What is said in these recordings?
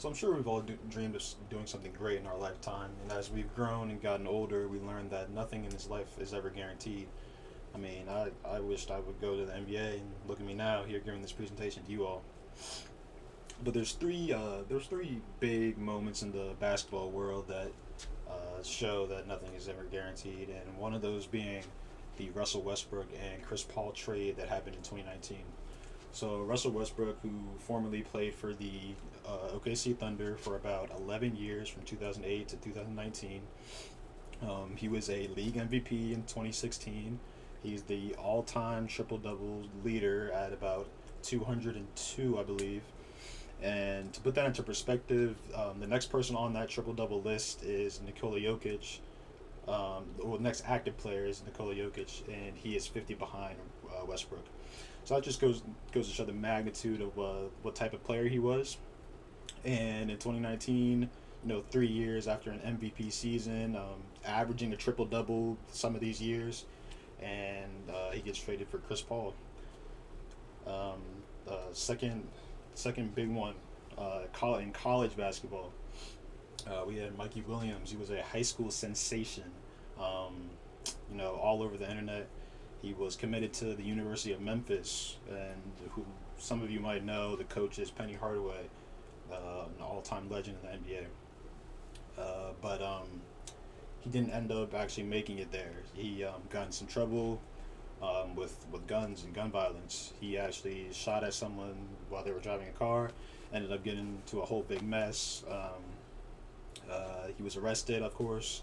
So I'm sure we've all dreamed of doing something great in our lifetime, and as we've grown and gotten older, we learned that nothing in this life is ever guaranteed. I mean, I wished I would go to the NBA, and look at me now here giving this presentation to you all. But there's three big moments in the basketball world that show that nothing is ever guaranteed, and one of those being the Russell Westbrook and Chris Paul trade that happened in 2019. So Russell Westbrook, who formerly played for the OKC Thunder for about 11 years from 2008 to 2019, he was a league MVP in 2016. He's the all-time triple-double leader at about 202, I believe. And to put that into perspective, the next person on that triple-double list is Nikola Jokic. The next active player is Nikola Jokic, and he is 50 behind Westbrook. So that just goes to show the magnitude of what type of player he was. And in 2019, 3 years after an MVP season, averaging a triple double some of these years, and he gets traded for Chris Paul. Um, second big one, in college basketball, we had Mikey Williams. He was a high school sensation, all over the internet. He was committed to the University of Memphis, and who some of you might know, the coach is Penny Hardaway, an all-time legend in the NBA. But he didn't end up actually making it there. He got in some trouble with guns and gun violence. He actually shot at someone while they were driving a car, ended up getting into a whole big mess. He was arrested, of course,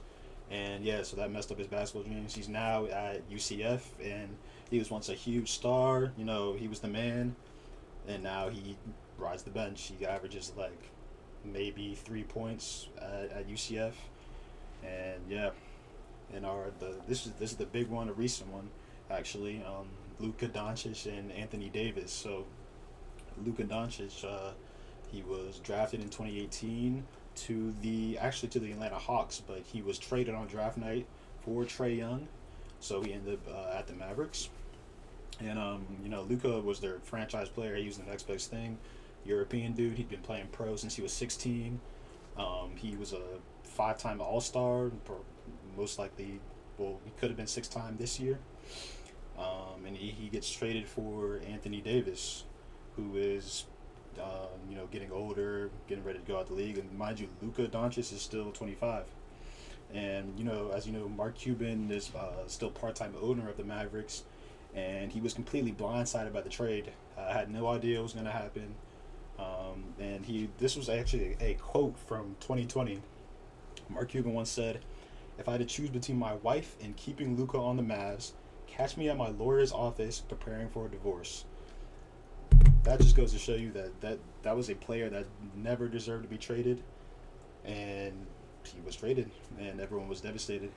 and yeah, so that messed up his basketball dreams. He's now at UCF, and he was once a huge star. He was the man, and now he rides the bench. He averages like maybe 3 points at UCF, and yeah, and this is the big one, a recent one actually. Luka Doncic and Anthony Davis. So Luka Doncic, he was drafted in 2018 to the Atlanta Hawks, but he was traded on draft night for Trae Young, so he ended up at the Mavericks. And Luka was their franchise player. He was the next best thing. European dude. He'd been playing pro since he was 16. He was a 5-time All-Star, most likely. Well, he could have been 6-time this year. And he gets traded for Anthony Davis, who is getting older, getting ready to go out the league. And mind you, Luka Doncic is still 25. And, as you know, Mark Cuban is still part-time owner of the Mavericks, and he was completely blindsided by the trade. Had no idea what was going to happen. And this was actually a quote from 2020. Mark Cuban once said, "If I had to choose between my wife and keeping Luka on the Mavs, catch me at my lawyer's office preparing for a divorce." That just goes to show you that was a player that never deserved to be traded, and he was traded, and everyone was devastated.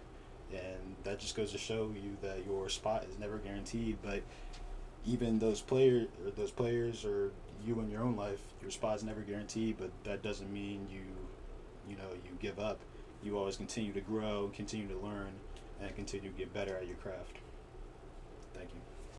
And that just goes to show you that your spot is never guaranteed. But even those players, or you in your own life, your spot is never guaranteed. But that doesn't mean you give up. You always continue to grow, continue to learn, and continue to get better at your craft. Thank you.